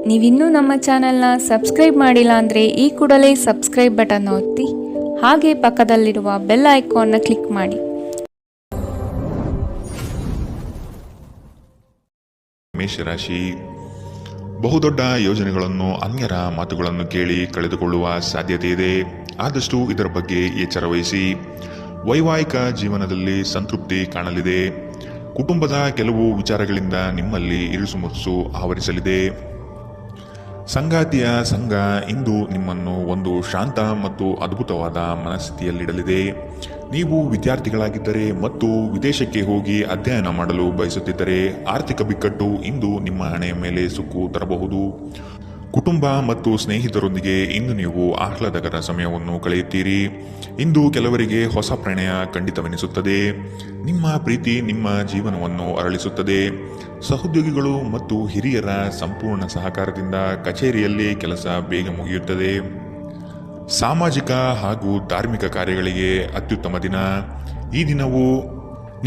ನೀವಿನ್ನೂ ನಮ್ಮ ಚಾನೆಲ್ನ ಸಬ್ಸ್ಕ್ರೈಬ್ ಮಾಡಿಲ್ಲ ಅಂದರೆ ಈ ಕೂಡಲೇ ಸಬ್ಸ್ಕ್ರೈಬ್ ಬಟನ್ ಒತ್ತಿ ಹಾಗೆ ಪಕ್ಕದಲ್ಲಿರುವ ಬೆಲ್ ಐಕಾನ್ನ ಕ್ಲಿಕ್ ಮಾಡಿ. ಮೇಷರಾಶಿ, ಬಹುದೊಡ್ಡ ಯೋಜನೆಗಳನ್ನು ಅನ್ಯರ ಮಾತುಗಳನ್ನು ಕೇಳಿ ಕಳೆದುಕೊಳ್ಳುವ ಸಾಧ್ಯತೆ ಇದೆ. ಆದಷ್ಟು ಇದರ ಬಗ್ಗೆ ಎಚ್ಚರ ವಹಿಸಿ. ವೈವಾಹಿಕ ಜೀವನದಲ್ಲಿ ಸಂತೃಪ್ತಿ ಕಾಣಲಿದೆ. ಕುಟುಂಬದ ಕೆಲವು ವಿಚಾರಗಳಿಂದ ನಿಮ್ಮಲ್ಲಿ ಇರುಸುಮುರುಸು ಆವರಿಸಲಿದೆ. ಸಂಗಾತಿಯ ಸಂಘ ಇಂದು ನಿಮ್ಮನ್ನು ಒಂದು ಶಾಂತ ಮತ್ತು ಅದ್ಭುತವಾದ ಮನಸ್ಥಿತಿಯಲ್ಲಿಡಲಿದೆ. ನೀವು ವಿದ್ಯಾರ್ಥಿಗಳಾಗಿದ್ದರೆ ಮತ್ತು ವಿದೇಶಕ್ಕೆ ಹೋಗಿ ಅಧ್ಯಯನ ಮಾಡಲು ಬಯಸುತ್ತಿದ್ದರೆ ಆರ್ಥಿಕ ಬಿಕ್ಕಟ್ಟು ಇಂದು ನಿಮ್ಮ ಹಣೆಯ ಮೇಲೆ ಸುಕ್ಕು ತರಬಹುದು. ಕುಟುಂಬ ಮತ್ತು ಸ್ನೇಹಿತರೊಂದಿಗೆ ಇಂದು ನೀವು ಆಹ್ಲಾದಕರ ಸಮಯವನ್ನು ಕಳೆಯುತ್ತೀರಿ. ಇಂದು ಕೆಲವರಿಗೆ ಹೊಸ ಪ್ರಣಯ ಖಂಡಿತವೆನಿಸುತ್ತದೆ. ನಿಮ್ಮ ಪ್ರೀತಿ ನಿಮ್ಮ ಜೀವನವನ್ನು ಅರಳಿಸುತ್ತದೆ. ಸಹೋದ್ಯೋಗಿಗಳು ಮತ್ತು ಹಿರಿಯರ ಸಂಪೂರ್ಣ ಸಹಕಾರದಿಂದ ಕಚೇರಿಯಲ್ಲಿ ಕೆಲಸ ಬೇಗ ಮುಗಿಯುತ್ತದೆ. ಸಾಮಾಜಿಕ ಹಾಗೂ ಧಾರ್ಮಿಕ ಕಾರ್ಯಗಳಿಗೆ ಅತ್ಯುತ್ತಮ ದಿನ. ಈ ದಿನವು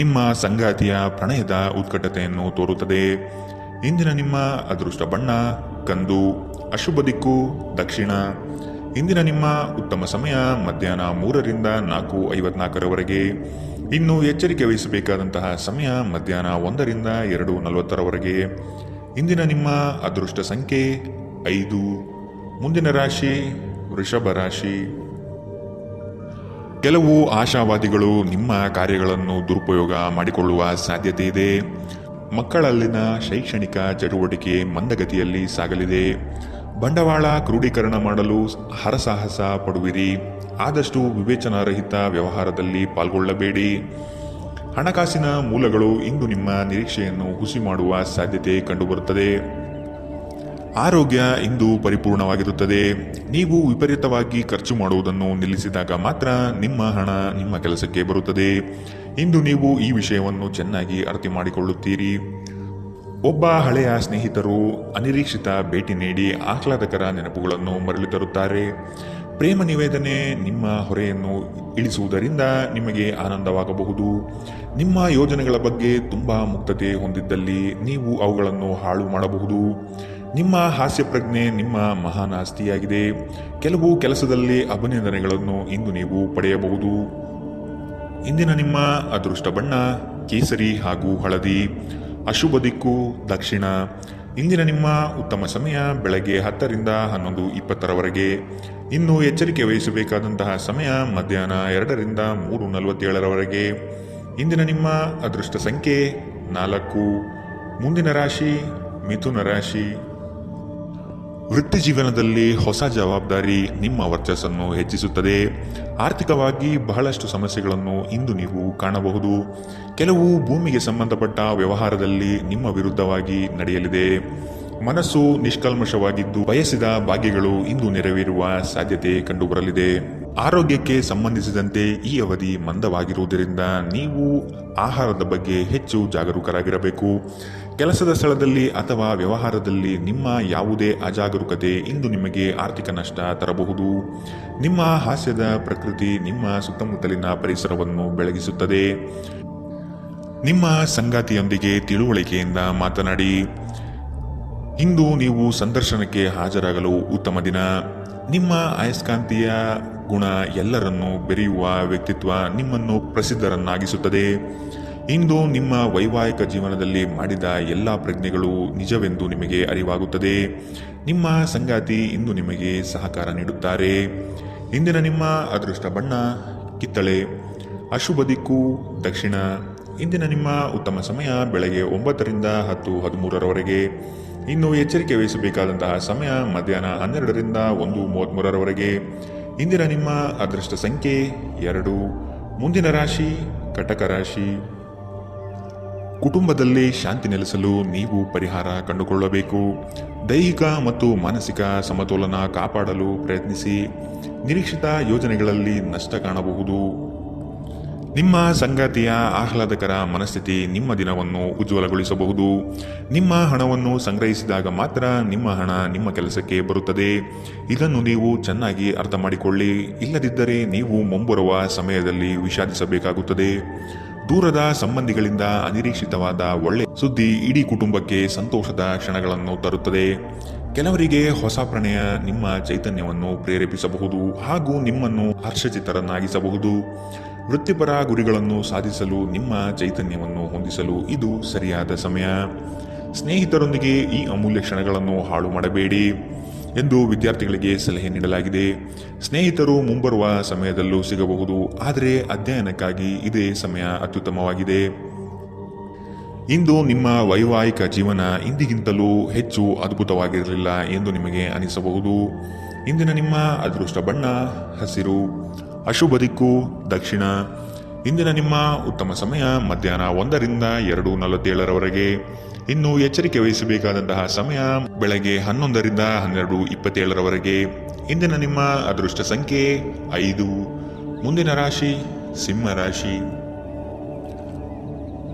ನಿಮ್ಮ ಸಂಗಾತಿಯ ಪ್ರಣಯದ ಉತ್ಕಟತೆಯನ್ನು ತೋರುತ್ತದೆ. ಇಂದಿನ ನಿಮ್ಮ ಅದೃಷ್ಟ ಬಣ್ಣ ಕಂದು. ಅಶುಭ ದಿಕ್ಕು ದಕ್ಷಿಣ. ಇಂದಿನ ನಿಮ್ಮ ಉತ್ತಮ ಸಮಯ ಮಧ್ಯಾಹ್ನ 3 ರಿಂದ 4:54 ಇನ್ನು ಎಚ್ಚರಿಕೆ ವಹಿಸಬೇಕಾದಂತಹ ಸಮಯ ಮಧ್ಯಾಹ್ನ 1 ರಿಂದ 2:40 ಇಂದಿನ ನಿಮ್ಮ ಅದೃಷ್ಟ ಸಂಖ್ಯೆ 5. ಮುಂದಿನ ರಾಶಿ ವೃಷಭ ರಾಶಿ. ಕೆಲವು ಆಶಾವಾದಿಗಳು ನಿಮ್ಮ ಕಾರ್ಯಗಳನ್ನು ದುರುಪಯೋಗ ಮಾಡಿಕೊಳ್ಳುವ ಸಾಧ್ಯತೆ ಇದೆ. ಮಕ್ಕಳಲ್ಲಿನ ಶೈಕ್ಷಣಿಕ ಚಟುವಟಿಕೆ ಮಂದಗತಿಯಲ್ಲಿ ಸಾಗಲಿದೆ. ಬಂಡವಾಳ ಕ್ರೋಢೀಕರಣ ಮಾಡಲು ಹರಸಾಹಸ ಪಡುವಿರಿ. ಆದಷ್ಟು ವಿವೇಚನಾರಹಿತ ವ್ಯವಹಾರದಲ್ಲಿ ಪಾಲ್ಗೊಳ್ಳಬೇಡಿ. ಹಣಕಾಸಿನ ಮೂಲಗಳು ಇಂದು ನಿಮ್ಮ ನಿರೀಕ್ಷೆಯನ್ನು ಹುಸಿ ಮಾಡುವ ಸಾಧ್ಯತೆ ಕಂಡುಬರುತ್ತದೆ. ಆರೋಗ್ಯ ಇಂದು ಪರಿಪೂರ್ಣವಾಗಿರುತ್ತದೆ. ನೀವು ವಿಪರೀತವಾಗಿ ಖರ್ಚು ಮಾಡುವುದನ್ನು ನಿಲ್ಲಿಸಿದಾಗ ಮಾತ್ರ ನಿಮ್ಮ ಹಣ ನಿಮ್ಮ ಕೆಲಸಕ್ಕೆ ಬರುತ್ತದೆ. ಇಂದು ನೀವು ಈ ವಿಷಯವನ್ನು ಚೆನ್ನಾಗಿ ಅರ್ಥ ಮಾಡಿಕೊಳ್ಳುತ್ತೀರಿ. ಒಬ್ಬ ಹಳೆಯ ಸ್ನೇಹಿತರು ಅನಿರೀಕ್ಷಿತ ಭೇಟಿ ನೀಡಿ ಆಹ್ಲಾದಕರ ನೆನಪುಗಳನ್ನು ಮರಳಿ ತರುತ್ತಾರೆ. ಪ್ರೇಮ ನಿವೇದನೆ ನಿಮ್ಮ ಹೊರೆಯನ್ನು ಇಳಿಸುವುದರಿಂದ ನಿಮಗೆ ಆನಂದವಾಗಬಹುದು. ನಿಮ್ಮ ಯೋಜನೆಗಳ ಬಗ್ಗೆ ತುಂಬ ಮುಕ್ತತೆ ಹೊಂದಿದ್ದಲ್ಲಿ ನೀವು ಅವುಗಳನ್ನು ಹಾಳು ಮಾಡಬಹುದು. ನಿಮ್ಮ ಹಾಸ್ಯ ಪ್ರಜ್ಞೆ ನಿಮ್ಮ ಮಹಾನ್ ಆಸ್ತಿಯಾಗಿದೆ. ಕೆಲವು ಕೆಲಸದಲ್ಲಿ ಅಭಿನಂದನೆಗಳನ್ನು ಇಂದು ನೀವು ಪಡೆಯಬಹುದು. ಇಂದಿನ ನಿಮ್ಮ ಅದೃಷ್ಟ ಬಣ್ಣ ಕೇಸರಿ ಹಾಗೂ ಹಳದಿ. ಅಶುಭ ದಿಕ್ಕು ದಕ್ಷಿಣ. ಇಂದಿನ ನಿಮ್ಮ ಉತ್ತಮ ಸಮಯ ಬೆಳಗ್ಗೆ 10 ರಿಂದ 11:20 ಇನ್ನು ಎಚ್ಚರಿಕೆ ವಹಿಸಬೇಕಾದಂತಹ ಸಮಯ ಮಧ್ಯಾಹ್ನ 2 ರಿಂದ 3:47 ಇಂದಿನ ನಿಮ್ಮ ಅದೃಷ್ಟ ಸಂಖ್ಯೆ 4. ಮುಂದಿನ ರಾಶಿ ಮಿಥುನ ರಾಶಿ. ವೃತ್ತಿ ಜೀವನದಲ್ಲಿ ಹೊಸ ಜವಾಬ್ದಾರಿ ನಿಮ್ಮ ವರ್ಚಸ್ಸನ್ನು ಹೆಚ್ಚಿಸುತ್ತದೆ. ಆರ್ಥಿಕವಾಗಿ ಬಹಳಷ್ಟು ಸಮಸ್ಯೆಗಳನ್ನು ಇಂದು ನೀವು ಕಾಣಬಹುದು. ಕೆಲವು ಭೂಮಿಗೆ ಸಂಬಂಧಪಟ್ಟ ವ್ಯವಹಾರದಲ್ಲಿ ನಿಮ್ಮ ವಿರುದ್ಧವಾಗಿ ನಡೆಯಲಿದೆ. ಮನಸ್ಸು ನಿಷ್ಕಲ್ಮಶವಾಗಿದ್ದು ಬಯಸಿದ ಭಾಗ್ಯಗಳು ಇಂದು ನೆರವೇರುವ ಸಾಧ್ಯತೆ ಕಂಡುಬರಲಿದೆ. ಆರೋಗ್ಯಕ್ಕೆ ಸಂಬಂಧಿಸಿದಂತೆ ಈ ಅವಧಿ ಮಂದವಾಗಿರುವುದರಿಂದ ನೀವು ಆಹಾರದ ಬಗ್ಗೆ ಹೆಚ್ಚು ಜಾಗರೂಕರಾಗಿರಬೇಕು. ಕೆಲಸದ ಸ್ಥಳದಲ್ಲಿ ಅಥವಾ ವ್ಯವಹಾರದಲ್ಲಿ ನಿಮ್ಮ ಯಾವುದೇ ಅಜಾಗರೂಕತೆ ಇಂದು ನಿಮಗೆ ಆರ್ಥಿಕ ನಷ್ಟ ತರಬಹುದು. ನಿಮ್ಮ ಹಾಸ್ಯದ ಪ್ರಕೃತಿ ನಿಮ್ಮ ಸುತ್ತಮುತ್ತಲಿನ ಪರಿಸರವನ್ನು ಬೆಳಗಿಸುತ್ತದೆ. ನಿಮ್ಮ ಸಂಗಾತಿಯೊಂದಿಗೆ ತಿಳುವಳಿಕೆಯಿಂದ ಮಾತನಾಡಿ. ಇಂದು ನೀವು ಸಂದರ್ಶನಕ್ಕೆ ಹಾಜರಾಗಲು ಉತ್ತಮ ದಿನ. ನಿಮ್ಮ ಅಯಸ್ಕಾಂತೀಯ ಗುಣ ಎಲ್ಲರನ್ನೂ ಬೆರೆಯುವ ವ್ಯಕ್ತಿತ್ವ ನಿಮ್ಮನ್ನು ಪ್ರಸಿದ್ಧರನ್ನಾಗಿಸುತ್ತದೆ. ಇಂದು ನಿಮ್ಮ ವೈವಾಹಿಕ ಜೀವನದಲ್ಲಿ ಮಾಡಿದ ಎಲ್ಲ ಪ್ರಜ್ಞೆಗಳು ನಿಜವೆಂದು ನಿಮಗೆ ಅರಿವಾಗುತ್ತದೆ. ನಿಮ್ಮ ಸಂಗಾತಿ ಇಂದು ನಿಮಗೆ ಸಹಕಾರ ನೀಡುತ್ತಾರೆ. ಇಂದಿನ ನಿಮ್ಮ ಅದೃಷ್ಟ ಬಣ್ಣ ಕಿತ್ತಳೆ. ಅಶುಭ ದಿಕ್ಕು ದಕ್ಷಿಣ. ಇಂದಿನ ನಿಮ್ಮ ಉತ್ತಮ ಸಮಯ ಬೆಳಗ್ಗೆ 9 ರಿಂದ 10:13 ಇನ್ನು ಎಚ್ಚರಿಕೆ ವಹಿಸಬೇಕಾದಂತಹ ಸಮಯ ಮಧ್ಯಾಹ್ನ 12 ರಿಂದ 1:33 ಇಂದಿನ ನಿಮ್ಮ ಅದೃಷ್ಟ ಸಂಖ್ಯೆ 2. ಮುಂದಿನ ರಾಶಿ ಕಟಕ ರಾಶಿ. ಕುಟುಂಬದಲ್ಲಿ ಶಾಂತಿ ನೆಲೆಸಲು ನೀವು ಪರಿಹಾರ ಕಂಡುಕೊಳ್ಳಬೇಕು. ದೈಹಿಕ ಮತ್ತು ಮಾನಸಿಕ ಸಮತೋಲನ ಕಾಪಾಡಲು ಪ್ರಯತ್ನಿಸಿ. ನಿರೀಕ್ಷಿತ ಯೋಜನೆಗಳಲ್ಲಿ ನಷ್ಟ ಕಾಣಬಹುದು. ನಿಮ್ಮ ಸಂಗಾತಿಯ ಆಹ್ಲಾದಕರ ಮನಸ್ಥಿತಿ ನಿಮ್ಮ ದಿನವನ್ನು ಉಜ್ವಲಗೊಳಿಸಬಹುದು. ನಿಮ್ಮ ಹಣವನ್ನು ಸಂಗ್ರಹಿಸಿದಾಗ ಮಾತ್ರ ನಿಮ್ಮ ಹಣ ನಿಮ್ಮ ಕೆಲಸಕ್ಕೆ ಬರುತ್ತದೆ. ಇದನ್ನು ನೀವು ಚೆನ್ನಾಗಿ ಅರ್ಥ ಮಾಡಿಕೊಳ್ಳಿ. ಇಲ್ಲದಿದ್ದರೆ ನೀವು ಮುಂಬರುವ ಸಮಯದಲ್ಲಿ ವಿಷಾದಿಸಬೇಕಾಗುತ್ತದೆ. ದೂರದ ಸಂಬಂಧಿಗಳಿಂದ ಅನಿರೀಕ್ಷಿತವಾದ ಒಳ್ಳೆ ಸುದ್ದಿ ಇಡೀ ಕುಟುಂಬಕ್ಕೆ ಸಂತೋಷದ ಕ್ಷಣಗಳನ್ನು ತರುತ್ತದೆ. ಕೆಲವರಿಗೆ ಹೊಸ ಪ್ರಣಯ ನಿಮ್ಮ ಚೈತನ್ಯವನ್ನು ಪ್ರೇರೇಪಿಸಬಹುದು ಹಾಗೂ ನಿಮ್ಮನ್ನು ಹರ್ಷಚಿತ್ತರನ್ನಾಗಿಸಬಹುದು. ವೃತ್ತಿಪರ ಗುರಿಗಳನ್ನು ಸಾಧಿಸಲು ನಿಮ್ಮ ಚೈತನ್ಯವನ್ನು ಹೊಂದಿಸಲು ಇದು ಸರಿಯಾದ ಸಮಯ. ಸ್ನೇಹಿತರೊಂದಿಗೆ ಈ ಅಮೂಲ್ಯ ಕ್ಷಣಗಳನ್ನು ಹಾಳು ಮಾಡಬೇಡಿ ಎಂದು ವಿದ್ಯಾರ್ಥಿಗಳಿಗೆ ಸಲಹೆ ನೀಡಲಾಗಿದೆ. ಸ್ನೇಹಿತರು ಮುಂಬರುವ ಸಮಯದಲ್ಲೂ ಸಿಗಬಹುದು, ಆದರೆ ಅಧ್ಯಯನಕ್ಕಾಗಿ ಇದೇ ಸಮಯ ಅತ್ಯುತ್ತಮವಾಗಿದೆ. ಇಂದು ನಿಮ್ಮ ವೈವಾಹಿಕ ಜೀವನ ಇಂದಿಗಿಂತಲೂ ಹೆಚ್ಚು ಅದ್ಭುತವಾಗಿರಲಿಲ್ಲ ಎಂದು ನಿಮಗೆ ಅನಿಸಬಹುದು. ಇಂದಿನ ನಿಮ್ಮ ಅದೃಷ್ಟ ಬಣ್ಣ ಹಸಿರು, ಅಶುಭ ದಿಕ್ಕು ದಕ್ಷಿಣ. ಇಂದಿನ ನಿಮ್ಮ ಉತ್ತಮ ಸಮಯ ಮಧ್ಯಾಹ್ನ 1 ರಿಂದ 2:47 ಇನ್ನು ಎಚ್ಚರಿಕೆ ವಹಿಸಬೇಕಾದಂತಹ ಸಮಯ ಬೆಳಗ್ಗೆ 11 ರಿಂದ 12:27 ಇಂದಿನ ನಿಮ್ಮ ಅದೃಷ್ಟ ಸಂಖ್ಯೆ 5. ಮುಂದಿನ ರಾಶಿ ಸಿಂಹ ರಾಶಿ.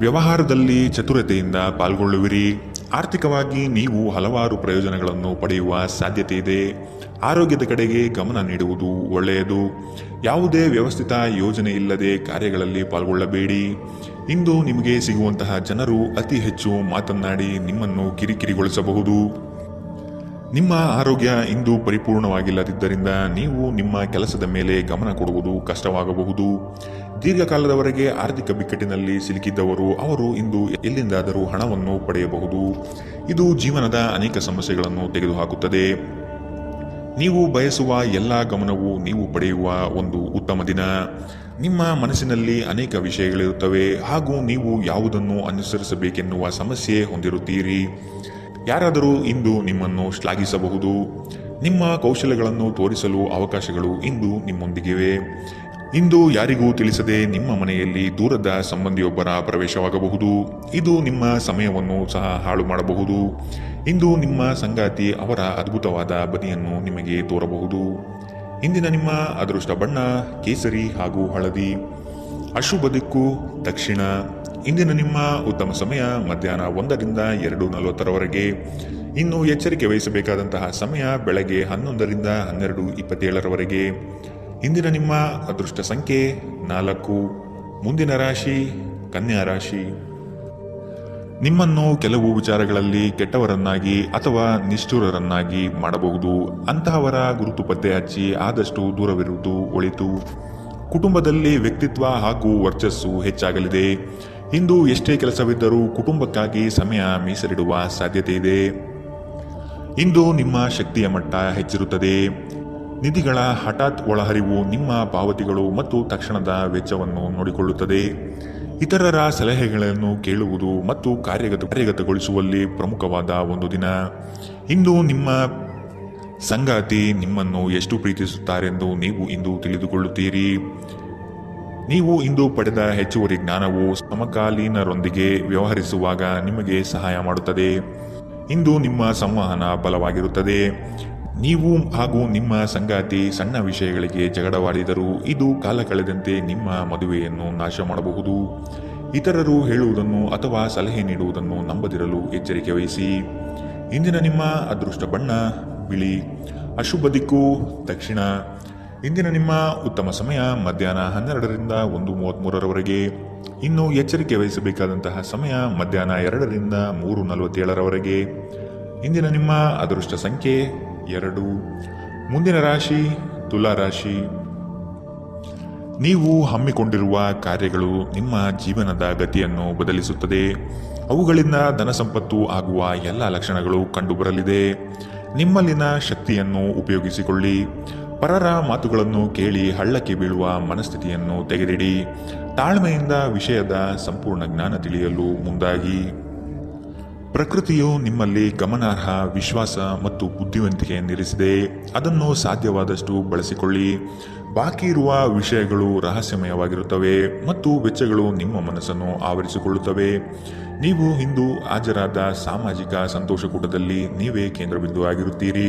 ವ್ಯವಹಾರದಲ್ಲಿ ಚತುರತೆಯಿಂದ ಪಾಲ್ಗೊಳ್ಳುವಿರಿ. ಆರ್ಥಿಕವಾಗಿ ನೀವು ಹಲವಾರು ಪ್ರಯೋಜನಗಳನ್ನು ಪಡೆಯುವ ಸಾಧ್ಯತೆ ಇದೆ. ಆರೋಗ್ಯದ ಕಡೆಗೆ ಗಮನ ನೀಡುವುದು ಒಳ್ಳೆಯದು. ಯಾವುದೇ ವ್ಯವಸ್ಥಿತ ಯೋಜನೆ ಇಲ್ಲದೆ ಕಾರ್ಯಗಳಲ್ಲಿ ಪಾಲ್ಗೊಳ್ಳಬೇಡಿ. ಇಂದು ನಿಮಗೆ ಸಿಗುವಂತಹ ಜನರು ಅತಿ ಹೆಚ್ಚು ಮಾತನಾಡಿ ನಿಮ್ಮನ್ನು ಕಿರಿಕಿರಿಗೊಳಿಸಬಹುದು. ನಿಮ್ಮ ಆರೋಗ್ಯ ಇಂದು ಪರಿಪೂರ್ಣವಾಗಿಲ್ಲದಿದ್ದರಿಂದ ನೀವು ನಿಮ್ಮ ಕೆಲಸದ ಮೇಲೆ ಗಮನ ಕೊಡುವುದು ಕಷ್ಟವಾಗಬಹುದು. ದೀರ್ಘಕಾಲದವರೆಗೆ ಆರ್ಥಿಕ ಬಿಕ್ಕಟ್ಟಿನಲ್ಲಿ ಸಿಲುಕಿದ್ದವರು ಅವರು ಇಂದು ಎಲ್ಲಿಂದಾದರೂ ಹಣವನ್ನು ಪಡೆಯಬಹುದು. ಇದು ಜೀವನದ ಅನೇಕ ಸಮಸ್ಯೆಗಳನ್ನು ತೆಗೆದುಹಾಕುತ್ತದೆ. ನೀವು ಬಯಸುವ ಎಲ್ಲ ಗಮನವು ನೀವು ಪಡೆಯುವ ಒಂದು ಉತ್ತಮ ದಿನ. ನಿಮ್ಮ ಮನಸ್ಸಿನಲ್ಲಿ ಅನೇಕ ವಿಷಯಗಳಿರುತ್ತವೆ ಹಾಗೂ ನೀವು ಯಾವುದನ್ನು ಅನುಸರಿಸಬೇಕೆನ್ನುವ ಸಮಸ್ಯೆ ಹೊಂದಿರುತ್ತೀರಿ. ಯಾರಾದರೂ ಇಂದು ನಿಮ್ಮನ್ನು ಶ್ಲಾಘಿಸಬಹುದು. ನಿಮ್ಮ ಕೌಶಲ್ಯಗಳನ್ನು ತೋರಿಸಲು ಅವಕಾಶಗಳು ಇಂದು ನಿಮ್ಮೊಂದಿಗಿವೆ. ಇಂದು ಯಾರಿಗೂ ತಿಳಿಸದೆ ನಿಮ್ಮ ಮನೆಯಲ್ಲಿ ದೂರದ ಸಂಬಂಧಿಯೊಬ್ಬರ ಪ್ರವೇಶವಾಗಬಹುದು. ಇದು ನಿಮ್ಮ ಸಮಯವನ್ನು ಸಹ ಹಾಳು ಮಾಡಬಹುದು. ಇಂದು ನಿಮ್ಮ ಸಂಗಾತಿ ಅವರ ಅದ್ಭುತವಾದ ಬದಿಯನ್ನು ನಿಮಗೆ ತೋರಬಹುದು. ಇಂದಿನ ನಿಮ್ಮ ಅದೃಷ್ಟ ಬಣ್ಣ ಕೇಸರಿ ಹಾಗೂ ಹಳದಿ, ಅಶುಭ ದಿಕ್ಕು ದಕ್ಷಿಣ. ಇಂದಿನ ನಿಮ್ಮ ಉತ್ತಮ ಸಮಯ ಮಧ್ಯಾಹ್ನ 1 ರಿಂದ 2:40 ಇನ್ನು ಎಚ್ಚರಿಕೆ ವಹಿಸಬೇಕಾದಂತಹ ಸಮಯ ಬೆಳಗ್ಗೆ 11 ರಿಂದ 12:27 ಇಂದಿನ ನಿಮ್ಮ ಅದೃಷ್ಟ ಸಂಖ್ಯೆ 4. ಮುಂದಿನ ರಾಶಿ ಕನ್ಯಾ ರಾಶಿ. ನಿಮ್ಮನ್ನು ಕೆಲವು ವಿಚಾರಗಳಲ್ಲಿ ಕೆಟ್ಟವರನ್ನಾಗಿ ಅಥವಾ ನಿಷ್ಠುರರನ್ನಾಗಿ ಮಾಡಬಹುದು. ಅಂತಹವರ ಗುರುತು ಪತ್ತೆ ಹಚ್ಚಿ ಆದಷ್ಟು ದೂರವಿರುವುದು ಒಳಿತು. ಕುಟುಂಬದಲ್ಲಿ ವ್ಯಕ್ತಿತ್ವ ಹಾಗೂ ವರ್ಚಸ್ಸು ಹೆಚ್ಚಾಗಲಿದೆ. ಇಂದು ಎಷ್ಟೇ ಕೆಲಸವಿದ್ದರೂ ಕುಟುಂಬಕ್ಕಾಗಿ ಸಮಯ ಮೀಸಲಿಡುವ ಸಾಧ್ಯತೆ ಇದೆ. ಇಂದು ನಿಮ್ಮ ಶಕ್ತಿಯ ಮಟ್ಟ ಹೆಚ್ಚಿರುತ್ತದೆ. ನಿಧಿಗಳ ಹಠಾತ್ ಒಳಹರಿವು ನಿಮ್ಮ ಪಾವತಿಗಳು ಮತ್ತು ತಕ್ಷಣದ ವೆಚ್ಚವನ್ನು ನೋಡಿಕೊಳ್ಳುತ್ತದೆ. ಇತರರ ಸಲಹೆಗಳನ್ನು ಕೇಳುವುದು ಮತ್ತು ಕಾರ್ಯಗತಗೊಳಿಸುವಲ್ಲಿ ಪ್ರಮುಖವಾದ ಒಂದು ದಿನ. ಇಂದು ನಿಮ್ಮ ಸಂಗಾತಿ ನಿಮ್ಮನ್ನು ಎಷ್ಟು ಪ್ರೀತಿಸುತ್ತಾರೆಂದು ನೀವು ಇಂದು ತಿಳಿದುಕೊಳ್ಳುತ್ತೀರಿ. ನೀವು ಇಂದು ಪಡೆದ ಹೆಚ್ಚುವರಿ ಜ್ಞಾನವು ಸಮಕಾಲೀನರೊಂದಿಗೆ ವ್ಯವಹರಿಸುವಾಗ ನಿಮಗೆ ಸಹಾಯ ಮಾಡುತ್ತದೆ. ಇಂದು ನಿಮ್ಮ ಸಂವಹನ ಬಲವಾಗಿರುತ್ತದೆ. ನೀವು ಹಾಗೂ ನಿಮ್ಮ ಸಂಗಾತಿ ಸಣ್ಣ ವಿಷಯಗಳಿಗೆ ಜಗಳವಾಡಿದರೂ ಇದು ಕಾಲ ಕಳೆದಂತೆ ನಿಮ್ಮ ಮದುವೆಯನ್ನು ನಾಶ ಮಾಡಬಹುದು. ಇತರರು ಹೇಳುವುದನ್ನು ಅಥವಾ ಸಲಹೆ ನೀಡುವುದನ್ನು ನಂಬದಿರಲು ಎಚ್ಚರಿಕೆ ವಹಿಸಿ. ಇಂದಿನ ನಿಮ್ಮ ಅದೃಷ್ಟ ಬಣ್ಣ ಬಿಳಿ, ಅಶುಭ ದಿಕ್ಕು ದಕ್ಷಿಣ. ಇಂದಿನ ನಿಮ್ಮ ಉತ್ತಮ ಸಮಯ ಮಧ್ಯಾಹ್ನ 12 ರಿಂದ 1:33 ಇನ್ನು ಎಚ್ಚರಿಕೆ ವಹಿಸಬೇಕಾದಂತಹ ಸಮಯ ಮಧ್ಯಾಹ್ನ 2 ರಿಂದ 3:47 ಇಂದಿನ ನಿಮ್ಮ ಅದೃಷ್ಟ ಸಂಖ್ಯೆ 2. ಮುಂದಿನ ರಾಶಿ ತುಲಾ ರಾಶಿ. ನೀವು ಹಮ್ಮಿಕೊಂಡಿರುವ ಕಾರ್ಯಗಳು ನಿಮ್ಮ ಜೀವನದ ಗತಿಯನ್ನು ಬದಲಿಸುತ್ತದೆ. ಅವುಗಳಿಂದ ಧನ ಸಂಪತ್ತು ಆಗುವ ಎಲ್ಲ ಲಕ್ಷಣಗಳು ಕಂಡುಬರಲಿದೆ. ನಿಮ್ಮಲ್ಲಿನ ಶಕ್ತಿಯನ್ನು ಉಪಯೋಗಿಸಿಕೊಳ್ಳಿ. ಪರರ ಮಾತುಗಳನ್ನು ಕೇಳಿ ಹಳ್ಳಕ್ಕೆ ಬೀಳುವ ಮನಸ್ಥಿತಿಯನ್ನು ತೆಗೆದಿಡಿ. ತಾಳ್ಮೆಯಿಂದ ವಿಷಯದ ಸಂಪೂರ್ಣ ಜ್ಞಾನ ತಿಳಿಯಲು ಮುಂದಾಗಿ. ಪ್ರಕೃತಿಯು ನಿಮ್ಮಲ್ಲಿ ಗಮನಾರ್ಹ ವಿಶ್ವಾಸ ಮತ್ತು ಬುದ್ಧಿವಂತಿಕೆಯನ್ನಿರಿಸಿದೆ. ಅದನ್ನು ಸಾಧ್ಯವಾದಷ್ಟು ಬಳಸಿಕೊಳ್ಳಿ. ಬಾಕಿ ಇರುವ ವಿಷಯಗಳು ರಹಸ್ಯಮಯವಾಗಿರುತ್ತವೆ ಮತ್ತು ವೆಚ್ಚಗಳು ನಿಮ್ಮ ಮನಸ್ಸನ್ನು ಆವರಿಸಿಕೊಳ್ಳುತ್ತವೆ. ನೀವು ಇಂದು ಹಾಜರಾದ ಸಾಮಾಜಿಕ ಸಂತೋಷಕೂಟದಲ್ಲಿ ನೀವೇ ಕೇಂದ್ರಬಿಂದು ಆಗಿರುತ್ತೀರಿ.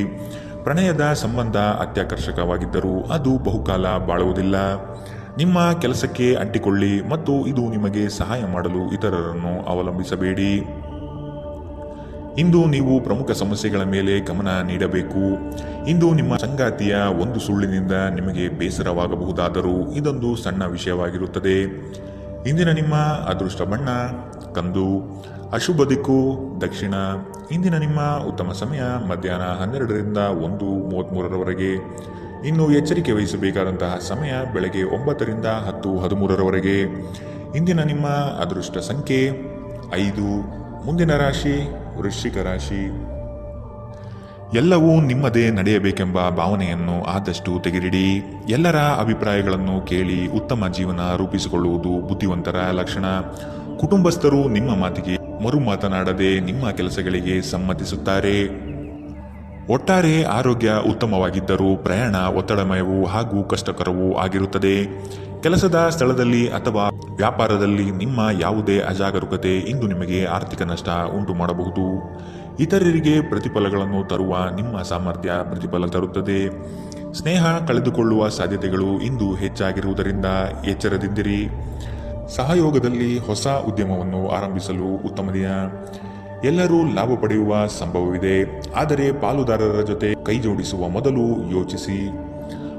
ಪ್ರಣಯದ ಸಂಬಂಧ ಅತ್ಯಾಕರ್ಷಕವಾಗಿದ್ದರೂ ಅದು ಬಹುಕಾಲ ಬಾಳುವುದಿಲ್ಲ. ನಿಮ್ಮ ಕೆಲಸಕ್ಕೆ ಅಂಟಿಕೊಳ್ಳಿ ಮತ್ತು ಇದು ನಿಮಗೆ ಸಹಾಯ ಮಾಡಲು ಇತರರನ್ನು ಅವಲಂಬಿಸಬೇಡಿ. ಇಂದು ನೀವು ಪ್ರಮುಖ ಸಮಸ್ಯೆಗಳ ಮೇಲೆ ಗಮನ ನೀಡಬೇಕು. ಇಂದು ನಿಮ್ಮ ಸಂಗಾತಿಯ ಒಂದು ಸುಳ್ಳಿನಿಂದ ನಿಮಗೆ ಬೇಸರವಾಗಬಹುದಾದರೂ ಇದೊಂದು ಸಣ್ಣ ವಿಷಯವಾಗಿರುತ್ತದೆ. ಇಂದಿನ ನಿಮ್ಮ ಅದೃಷ್ಟ ಬಣ್ಣ ಕಂದು. ಅಶುಭ ದಿಕ್ಕು ದಕ್ಷಿಣ. ಇಂದಿನ ನಿಮ್ಮ ಉತ್ತಮ ಸಮಯ ಮಧ್ಯಾಹ್ನ 12ರಿಂದ 1:33ರವರೆಗೆ. ಇನ್ನು ಎಚ್ಚರಿಕೆ ವಹಿಸಬೇಕಾದಂತಹ ಸಮಯ ಬೆಳಗ್ಗೆ 9ರಿಂದ 10:13ರವರೆಗೆ. ಇಂದಿನ ನಿಮ್ಮ ಅದೃಷ್ಟ ಸಂಖ್ಯೆ 5. ಮುಂದಿನ ರಾಶಿ ವೃಶ್ಚಿಕ ರಾಶಿ. ಎಲ್ಲವೂ ನಿಮ್ಮದೇ ನಡೆಯಬೇಕೆಂಬ ಭಾವನೆಯನ್ನು ಆದಷ್ಟು ತೆಗೆದಿಡಿ. ಎಲ್ಲರ ಅಭಿಪ್ರಾಯಗಳನ್ನು ಕೇಳಿ ಉತ್ತಮ ಜೀವನ ರೂಪಿಸಿಕೊಳ್ಳುವುದು ಬುದ್ಧಿವಂತರ ಲಕ್ಷಣ. ಕುಟುಂಬಸ್ಥರು ನಿಮ್ಮ ಮಾತಿಗೆ ಮರು ಮಾತನಾಡದೆ ನಿಮ್ಮ ಕೆಲಸಗಳಿಗೆ ಸಮ್ಮತಿಸುತ್ತಾರೆ. ಒಟ್ಟಾರೆ ಆರೋಗ್ಯ ಉತ್ತಮವಾಗಿದ್ದರೂ ಪ್ರಯಾಣ ಒತ್ತಡಮಯವೂ ಹಾಗೂ ಕಷ್ಟಕರವೂ ಆಗಿರುತ್ತದೆ. ಕೆಲಸದ ಸ್ಥಳದಲ್ಲಿ ಅಥವಾ ವ್ಯಾಪಾರದಲ್ಲಿ ನಿಮ್ಮ ಯಾವುದೇ ಅಜಾಗರೂಕತೆ ಇಂದು ನಿಮಗೆ ಆರ್ಥಿಕ ನಷ್ಟ ಉಂಟು ಮಾಡಬಹುದು. ಇತರರಿಗೆ ಪ್ರತಿಫಲಗಳನ್ನು ತರುವ ನಿಮ್ಮ ಸಾಮರ್ಥ್ಯ ಪ್ರತಿಫಲ ತರುತ್ತದೆ. ಸ್ನೇಹ ಕಳೆದುಕೊಳ್ಳುವ ಸಾಧ್ಯತೆಗಳು ಇಂದು ಹೆಚ್ಚಾಗಿರುವುದರಿಂದ ಎಚ್ಚರದಿಂದಿರಿ. ಸಹಯೋಗದಲ್ಲಿ ಹೊಸ ಉದ್ಯಮವನ್ನು ಆರಂಭಿಸಲು ಉತ್ತಮ ದಿನ. ಎಲ್ಲರೂ ಲಾಭ ಪಡೆಯುವ ಸಂಭವವಿದೆ, ಆದರೆ ಪಾಲುದಾರರ ಜೊತೆ ಕೈ ಜೋಡಿಸುವ ಮೊದಲು ಯೋಚಿಸಿ.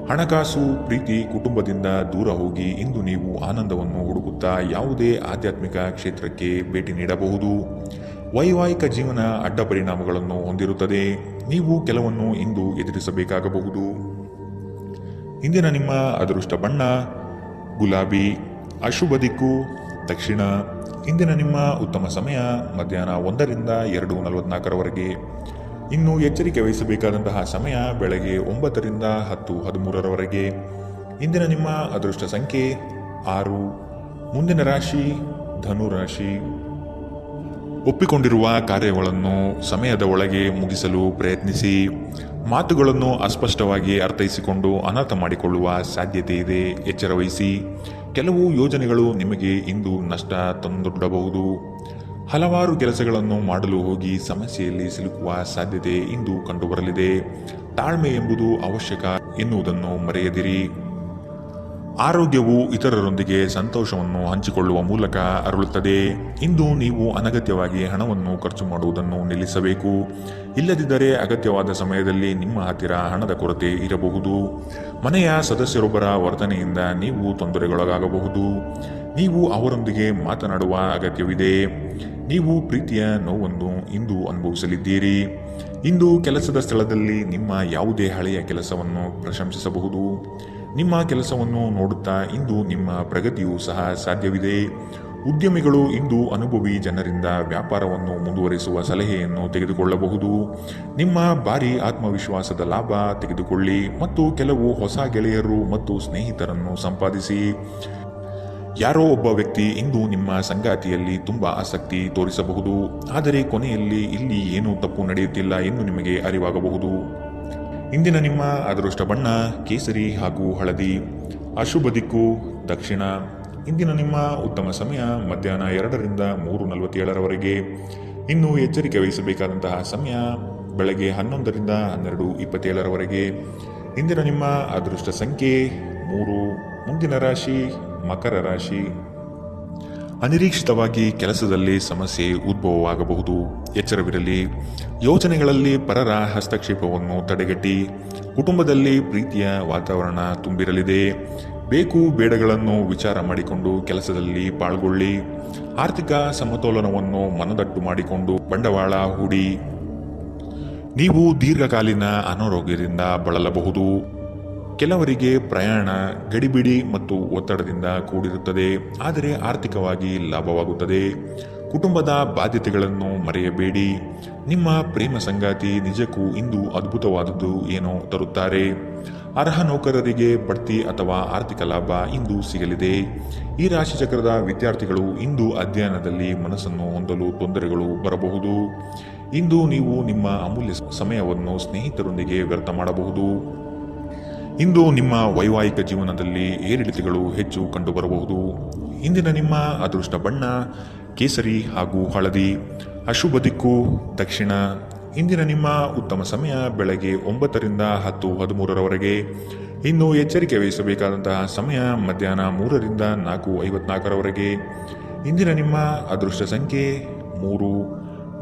ಹಣಕಾಸು, ಪ್ರೀತಿ, ಕುಟುಂಬದಿಂದ ದೂರ ಹೋಗಿ ಇಂದು ನೀವು ಆನಂದವನ್ನು ಹುಡುಕುತ್ತಾ ಯಾವುದೇ ಆಧ್ಯಾತ್ಮಿಕ ಕ್ಷೇತ್ರಕ್ಕೆ ಭೇಟಿ ನೀಡಬಹುದು. ವೈವಾಹಿಕ ಜೀವನ ಅಡ್ಡ ಪರಿಣಾಮಗಳನ್ನು ಹೊಂದಿರುತ್ತದೆ. ನೀವು ಕೆಲವನ್ನು ಇಂದು ಎದುರಿಸಬೇಕಾಗಬಹುದು. ಇಂದಿನ ನಿಮ್ಮ ಅದೃಷ್ಟ ಬಣ್ಣ ಗುಲಾಬಿ. ಅಶುಭ ದಿಕ್ಕು ದಕ್ಷಿಣ. ಇಂದಿನ ನಿಮ್ಮ ಉತ್ತಮ ಸಮಯ ಮಧ್ಯಾಹ್ನ 1ರಿಂದ 2:44ರವರೆಗೆ. ಇನ್ನು ಎಚ್ಚರಿಕೆ ವಹಿಸಬೇಕಾದಂತಹ ಸಮಯ ಬೆಳಗ್ಗೆ 9ರಿಂದ 10:13ರವರೆಗೆ. ಇಂದಿನ ನಿಮ್ಮ ಅದೃಷ್ಟ ಸಂಖ್ಯೆ 6. ಮುಂದಿನ ರಾಶಿ ಧನು ರಾಶಿ. ಒಪ್ಪಿಕೊಂಡಿರುವ ಕಾರ್ಯಗಳನ್ನು ಸಮಯದ ಒಳಗೆ ಮುಗಿಸಲು ಪ್ರಯತ್ನಿಸಿ. ಮಾತುಗಳನ್ನು ಅಸ್ಪಷ್ಟವಾಗಿ ಅರ್ಥೈಸಿಕೊಂಡು ಅನರ್ಥ ಮಾಡಿಕೊಳ್ಳುವ ಸಾಧ್ಯತೆ ಇದೆ, ಎಚ್ಚರವಹಿಸಿ. ಕೆಲವು ಯೋಜನೆಗಳು ನಿಮಗೆ ಇಂದು ನಷ್ಟ ತಂದೊಡ್ಡಬಹುದು. ಹಲವಾರು ಕೆಲಸಗಳನ್ನು ಮಾಡಲು ಹೋಗಿ ಸಮಸ್ಯೆಯಲ್ಲಿ ಸಿಲುಕುವ ಸಾಧ್ಯತೆ ಇಂದು ಕಂಡುಬರಲಿದೆ. ತಾಳ್ಮೆ ಎಂಬುದು ಅವಶ್ಯಕ ಎನ್ನುವುದನ್ನು ಮರೆಯದಿರಿ. ಆರೋಗ್ಯವು ಇತರರೊಂದಿಗೆ ಸಂತೋಷವನ್ನು ಹಂಚಿಕೊಳ್ಳುವ ಮೂಲಕ ಅರಳುತ್ತದೆ. ಇಂದು ನೀವು ಅನಗತ್ಯವಾಗಿ ಹಣವನ್ನು ಖರ್ಚು ಮಾಡುವುದನ್ನು ನಿಲ್ಲಿಸಬೇಕು. ಇಲ್ಲದಿದ್ದರೆ ಅಗತ್ಯವಾದ ಸಮಯದಲ್ಲಿ ನಿಮ್ಮ ಹತ್ತಿರ ಹಣದ ಕೊರತೆ ಇರಬಹುದು. ಮನೆಯ ಸದಸ್ಯರೊಬ್ಬರ ವರ್ತನೆಯಿಂದ ನೀವು ತೊಂದರೆಗೊಳಗಾಗಬಹುದು. ನೀವು ಅವರೊಂದಿಗೆ ಮಾತನಾಡುವ ಅಗತ್ಯವಿದೆ. ನೀವು ಪ್ರೀತಿಯ ನೋವನ್ನು ಇಂದು ಅನುಭವಿಸಲಿದ್ದೀರಿ. ಇಂದು ಕೆಲಸದ ಸ್ಥಳದಲ್ಲಿ ನಿಮ್ಮ ಯಾವುದೇ ಹಳೆಯ ಕೆಲಸವನ್ನು ಪ್ರಶಂಸಿಸಬಹುದು. ನಿಮ್ಮ ಕೆಲಸವನ್ನು ನೋಡುತ್ತಾ ಇಂದು ನಿಮ್ಮ ಪ್ರಗತಿಯೂ ಸಹ ಸಾಧ್ಯವಿದೆ. ಉದ್ಯಮಿಗಳು ಇಂದು ಅನುಭವಿ ಜನರಿಂದ ವ್ಯಾಪಾರವನ್ನು ಮುಂದುವರಿಸುವ ಸಲಹೆಯನ್ನು ತೆಗೆದುಕೊಳ್ಳಬಹುದು. ನಿಮ್ಮ ಭಾರಿ ಆತ್ಮವಿಶ್ವಾಸದ ಲಾಭ ತೆಗೆದುಕೊಳ್ಳಿ ಮತ್ತು ಕೆಲವು ಹೊಸ ಗೆಳೆಯರು ಮತ್ತು ಸ್ನೇಹಿತರನ್ನು ಸಂಪಾದಿಸಿ. ಯಾರೋ ಒಬ್ಬ ವ್ಯಕ್ತಿ ಇಂದು ನಿಮ್ಮ ಸಂಗಾತಿಯಲ್ಲಿ ತುಂಬಾ ಆಸಕ್ತಿ ತೋರಿಸಬಹುದು, ಆದರೆ ಕೊನೆಯಲ್ಲಿ ಇಲ್ಲಿ ಏನೂ ತಪ್ಪು ನಡೆಯುತ್ತಿಲ್ಲ ಎಂದು ನಿಮಗೆ ಅರಿವಾಗಬಹುದು. ಇಂದಿನ ನಿಮ್ಮ ಅದೃಷ್ಟ ಬಣ್ಣ ಕೇಸರಿ ಹಾಗೂ ಹಳದಿ. ಅಶುಭ ದಿಕ್ಕು ದಕ್ಷಿಣ. ಇಂದಿನ ನಿಮ್ಮ ಉತ್ತಮ ಸಮಯ ಮಧ್ಯಾಹ್ನ 2ರಿಂದ 3:47ರವರೆಗೆ. ಇನ್ನು ಎಚ್ಚರಿಕೆ ವಹಿಸಬೇಕಾದಂತಹ ಸಮಯ ಬೆಳಗ್ಗೆ 11ರಿಂದ 12:27ರವರೆಗೆ. ಇಂದಿನ ನಿಮ್ಮ ಅದೃಷ್ಟ ಸಂಖ್ಯೆ 3. ಮುಂದಿನ ರಾಶಿ ಮಕರ ರಾಶಿ. ಅನಿರೀಕ್ಷಿತವಾಗಿ ಕೆಲಸದಲ್ಲಿ ಸಮಸ್ಯೆ ಉದ್ಭವವಾಗಬಹುದು, ಎಚ್ಚರವಿರಲಿ. ಯೋಚನೆಗಳಲ್ಲಿ ಪರರ ಹಸ್ತಕ್ಷೇಪವನ್ನು ತಡೆಗಟ್ಟಿ. ಕುಟುಂಬದಲ್ಲಿ ಪ್ರೀತಿಯ ವಾತಾವರಣ ತುಂಬಿರಲಿದೆ. ಬೇಕು ಬೇಡಗಳನ್ನು ವಿಚಾರ ಮಾಡಿಕೊಂಡು ಕೆಲಸದಲ್ಲಿ ಪಾಲ್ಗೊಳ್ಳಿ. ಆರ್ಥಿಕ ಸಮತೋಲನವನ್ನು ಮನದಟ್ಟು ಮಾಡಿಕೊಂಡು ಬಂಡವಾಳ ಹೂಡಿ. ನೀವು ದೀರ್ಘಕಾಲೀನ ಅನಾರೋಗ್ಯದಿಂದ ಬಳಲಬಹುದು. ಕೆಲವರಿಗೆ ಪ್ರಯಾಣ ಗಡಿಬಿಡಿ ಮತ್ತು ಒತ್ತಡದಿಂದ ಕೂಡಿರುತ್ತದೆ, ಆದರೆ ಆರ್ಥಿಕವಾಗಿ ಲಾಭವಾಗುತ್ತದೆ. ಕುಟುಂಬದ ಬಾಧ್ಯತೆಗಳನ್ನು ಮರೆಯಬೇಡಿ. ನಿಮ್ಮ ಪ್ರೇಮ ಸಂಗಾತಿ ನಿಜಕ್ಕೂ ಇಂದು ಅದ್ಭುತವಾದದ್ದು ಏನೋ ತರುತ್ತಾರೆ. ಅರ್ಹ ನೌಕರರಿಗೆ ಬಡ್ತಿ ಅಥವಾ ಆರ್ಥಿಕ ಲಾಭ ಇಂದು ಸಿಗಲಿದೆ. ಈ ರಾಶಿಚಕ್ರದ ವಿದ್ಯಾರ್ಥಿಗಳು ಇಂದು ಅಧ್ಯಯನದಲ್ಲಿ ಮನಸ್ಸನ್ನು ಹೊಂದಲು ತೊಂದರೆಗಳು ಬರಬಹುದು. ಇಂದು ನೀವು ನಿಮ್ಮ ಅಮೂಲ್ಯ ಸಮಯವನ್ನು ಸ್ನೇಹಿತರೊಂದಿಗೆ ವ್ಯರ್ಥ ಮಾಡಬಹುದು. ಇಂದು ನಿಮ್ಮ ವೈವಾಹಿಕ ಜೀವನದಲ್ಲಿ ಏರಿಳಿತಗಳು ಹೆಚ್ಚು ಕಂಡುಬರಬಹುದು. ಇಂದಿನ ನಿಮ್ಮ ಅದೃಷ್ಟ ಬಣ್ಣ ಕೇಸರಿ ಹಾಗೂ ಹಳದಿ. ಅಶುಭ ದಿಕ್ಕು ದಕ್ಷಿಣ. ಇಂದಿನ ನಿಮ್ಮ ಉತ್ತಮ ಸಮಯ ಬೆಳಗ್ಗೆ 9ರಿಂದ 10:13ರವರೆಗೆ. ಇನ್ನು ಎಚ್ಚರಿಕೆ ವಹಿಸಬೇಕಾದಂತಹ ಸಮಯ ಮಧ್ಯಾಹ್ನ 3ರಿಂದ 4:54ರವರೆಗೆ. ಇಂದಿನ ನಿಮ್ಮ ಅದೃಷ್ಟ ಸಂಖ್ಯೆ 3.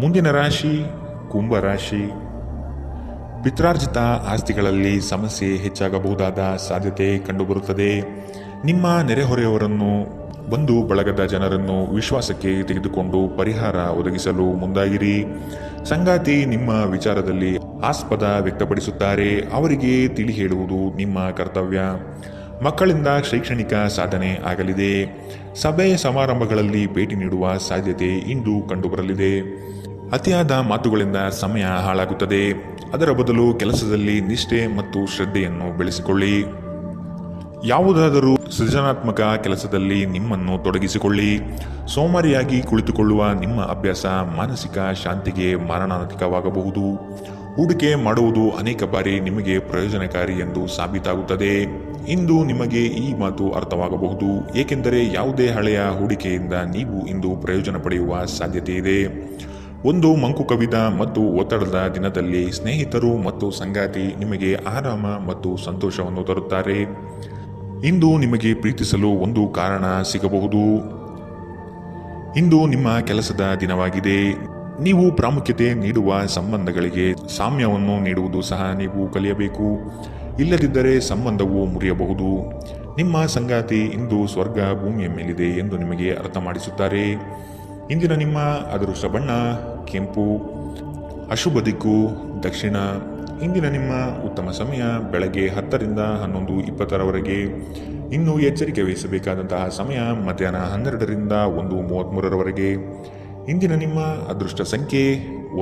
ಮುಂದಿನ ರಾಶಿ ಕುಂಭರಾಶಿ. ಪಿತ್ರಾರ್ಜಿತ ಆಸ್ತಿಗಳಲ್ಲಿ ಸಮಸ್ಯೆ ಹೆಚ್ಚಾಗಬಹುದಾದ ಸಾಧ್ಯತೆ ಕಂಡುಬರುತ್ತದೆ. ನಿಮ್ಮ ನೆರೆಹೊರೆಯವರನ್ನು ಬಂಧು ಬಳಗದ ಜನರನ್ನು ವಿಶ್ವಾಸಕ್ಕೆ ತೆಗೆದುಕೊಂಡು ಪರಿಹಾರ ಒದಗಿಸಲು ಮುಂದಾಗಿರಿ. ಸಂಗಾತಿ ನಿಮ್ಮ ವಿಚಾರದಲ್ಲಿ ಆಸ್ಪದ ವ್ಯಕ್ತಪಡಿಸುತ್ತಾರೆ, ಅವರಿಗೆ ತಿಳಿ ಹೇಳುವುದು ನಿಮ್ಮ ಕರ್ತವ್ಯ. ಮಕ್ಕಳಿಂದ ಶೈಕ್ಷಣಿಕ ಸಾಧನೆ ಆಗಲಿದೆ. ಸಭೆ ಸಮಾರಂಭಗಳಲ್ಲಿ ಭೇಟಿ ನೀಡುವ ಸಾಧ್ಯತೆ ಇಂದು ಕಂಡುಬರಲಿದೆ. ಅತಿಯಾದ ಮಾತುಗಳಿಂದ ಸಮಯ ಹಾಳಾಗುತ್ತದೆ. ಅದರ ಬದಲು ಕೆಲಸದಲ್ಲಿ ನಿಷ್ಠೆ ಮತ್ತು ಶ್ರದ್ಧೆಯನ್ನು ಬೆಳೆಸಿಕೊಳ್ಳಿ. ಯಾವುದಾದರೂ ಸೃಜನಾತ್ಮಕ ಕೆಲಸದಲ್ಲಿ ನಿಮ್ಮನ್ನು ತೊಡಗಿಸಿಕೊಳ್ಳಿ. ಸೋಮಾರಿಯಾಗಿ ಕುಳಿತುಕೊಳ್ಳುವ ನಿಮ್ಮ ಅಭ್ಯಾಸ ಮಾನಸಿಕ ಶಾಂತಿಗೆ ಮಾರಣಾಂತಿಕವಾಗಬಹುದು. ಹೂಡಿಕೆ ಮಾಡುವುದು ಅನೇಕ ಬಾರಿ ನಿಮಗೆ ಪ್ರಯೋಜನಕಾರಿ ಎಂದು ಸಾಬೀತಾಗುತ್ತದೆ. ಇಂದು ನಿಮಗೆ ಈ ಮಾತು ಅರ್ಥವಾಗಬಹುದು, ಏಕೆಂದರೆ ಯಾವುದೇ ಹಳೆಯ ಹೂಡಿಕೆಯಿಂದ ನೀವು ಇಂದು ಪ್ರಯೋಜನ ಪಡೆಯುವ ಸಾಧ್ಯತೆ ಇದೆ. ಒಂದು ಮಂಕು ಕವಿದ ಮತ್ತು ಒತ್ತಡದ ದಿನದಲ್ಲಿ ಸ್ನೇಹಿತರು ಮತ್ತು ಸಂಗಾತಿ ನಿಮಗೆ ಆರಾಮ ಮತ್ತು ಸಂತೋಷವನ್ನು ತರುತ್ತಾರೆ. ಇಂದು ನಿಮಗೆ ಪ್ರೀತಿಸಲು ಒಂದು ಕಾರಣ ಸಿಗಬಹುದು. ಇಂದು ನಿಮ್ಮ ಕೆಲಸದ ದಿನವಾಗಿದೆ. ನೀವು ಪ್ರಾಮುಖ್ಯತೆ ನೀಡುವ ಸಂಬಂಧಗಳಿಗೆ ಸಾಮ್ಯವನ್ನು ನೀಡುವುದು ಸಹ ನೀವು ಕಲಿಯಬೇಕು. ಇಲ್ಲದಿದ್ದರೆ ಸಂಬಂಧವು ಮುರಿಯಬಹುದು. ನಿಮ್ಮ ಸಂಗಾತಿ ಇಂದು ಸ್ವರ್ಗ ಭೂಮಿಯ ಮೇಲಿದೆ ಎಂದು ನಿಮಗೆ ಅರ್ಥ ಮಾಡಿಸುತ್ತಾರೆ. ಇಂದಿನ ನಿಮ್ಮ ಅದೃಷ್ಟ ಬಣ್ಣ ಕೆಂಪು. ಅಶುಭ ದಿಕ್ಕು ದಕ್ಷಿಣ. ಇಂದಿನ ನಿಮ್ಮ ಉತ್ತಮ ಸಮಯ ಬೆಳಗ್ಗೆ 10 ರಿಂದ 11:20 ಇನ್ನು ಎಚ್ಚರಿಕೆ ವಹಿಸಬೇಕಾದಂತಹ ಸಮಯ ಮಧ್ಯಾಹ್ನ 12 ರಿಂದ 1:33 ಇಂದಿನ ನಿಮ್ಮ ಅದೃಷ್ಟ ಸಂಖ್ಯೆ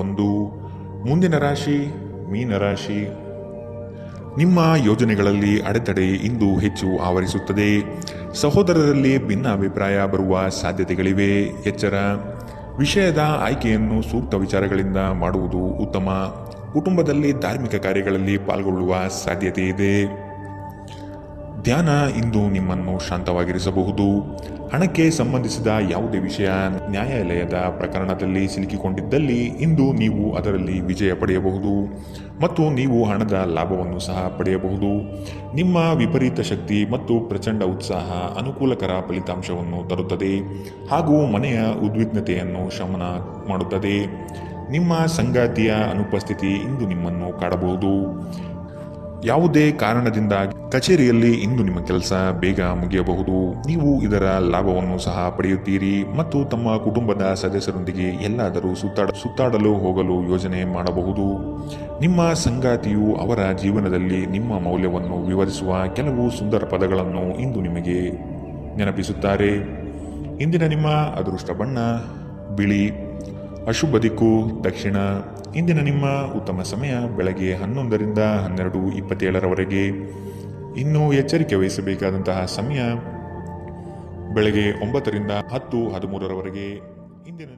1. ಮುಂದಿನ ರಾಶಿ ಮೀನರಾಶಿ. ನಿಮ್ಮ ಯೋಜನೆಗಳಲ್ಲಿ ಅಡೆತಡೆ ಇಂದು ಹೆಚ್ಚು ಆವರಿಸುತ್ತದೆ. ಸಹೋದರರಲ್ಲಿ ಭಿನ್ನಾಭಿಪ್ರಾಯ ಬರುವ ಸಾಧ್ಯತೆಗಳಿವೆ. ಎಚ್ಚರ. ವಿಷಯದ ಆಯ್ಕೆಯನ್ನು ಸೂಕ್ತ ವಿಚಾರಗಳಿಂದ ಮಾಡುವುದು ಉತ್ತಮ. ಕುಟುಂಬದಲ್ಲಿ ಧಾರ್ಮಿಕ ಕಾರ್ಯಗಳಲ್ಲಿ ಪಾಲ್ಗೊಳ್ಳುವ ಸಾಧ್ಯತೆ ಇದೆ. ಧ್ಯಾನ ಇಂದು ನಿಮ್ಮನ್ನು ಶಾಂತವಾಗಿರಿಸಬಹುದು. ಹಣಕ್ಕೆ ಸಂಬಂಧಿಸಿದ ಯಾವುದೇ ವಿಷಯ ನ್ಯಾಯಾಲಯದ ಪ್ರಕರಣದಲ್ಲಿ ಸಿಲುಕಿಕೊಂಡಿದ್ದಲ್ಲಿ ಇಂದು ನೀವು ಅದರಲ್ಲಿ ವಿಜಯ ಪಡೆಯಬಹುದು ಮತ್ತು ನೀವು ಹಣದ ಲಾಭವನ್ನು ಸಹ ಪಡೆಯಬಹುದು. ನಿಮ್ಮ ವಿಪರೀತ ಶಕ್ತಿ ಮತ್ತು ಪ್ರಚಂಡ ಉತ್ಸಾಹ ಅನುಕೂಲಕರ ಫಲಿತಾಂಶವನ್ನು ತರುತ್ತದೆ ಹಾಗೂ ಮನೆಯ ಉದ್ವಿಗ್ನತೆಯನ್ನು ಶಮನ ಮಾಡುತ್ತದೆ. ನಿಮ್ಮ ಸಂಗಾತಿಯ ಅನುಪಸ್ಥಿತಿ ಇಂದು ನಿಮ್ಮನ್ನು ಕಾಡಬಹುದು. ಯಾವುದೇ ಕಾರಣದಿಂದ ಕಚೇರಿಯಲ್ಲಿ ಇಂದು ನಿಮ್ಮ ಕೆಲಸ ಬೇಗ ಮುಗಿಯಬಹುದು. ನೀವು ಇದರ ಲಾಭವನ್ನು ಸಹ ಪಡೆಯುತ್ತೀರಿ ಮತ್ತು ತಮ್ಮ ಕುಟುಂಬದ ಸದಸ್ಯರೊಂದಿಗೆ ಎಲ್ಲಾದರೂ ಸುತ್ತಾಡಲು ಹೋಗಲು ಯೋಜನೆ ಮಾಡಬಹುದು. ನಿಮ್ಮ ಸಂಗಾತಿಯು ಅವರ ಜೀವನದಲ್ಲಿ ನಿಮ್ಮ ಮೌಲ್ಯವನ್ನು ವಿವರಿಸುವ ಕೆಲವು ಸುಂದರ ಪದಗಳನ್ನು ಇಂದು ನಿಮಗೆ ನೆನಪಿಸುತ್ತಾರೆ. ಇಂದಿನ ನಿಮ್ಮ ಅದೃಷ್ಟ ಬಣ್ಣ ಬಿಳಿ. ಅಶುಭ ದಿಕ್ಕು ದಕ್ಷಿಣ. ಇಂದಿನ ನಿಮ್ಮ ಉತ್ತಮ ಸಮಯ ಬೆಳಗ್ಗೆ 11 ರಿಂದ 12:27 ಇನ್ನು ಎಚ್ಚರಿಕೆ ವಹಿಸಬೇಕಾದಂತಹ ಸಮಯ ಬೆಳಗ್ಗೆ 9 ರಿಂದ 10:13 ಇಂದಿನ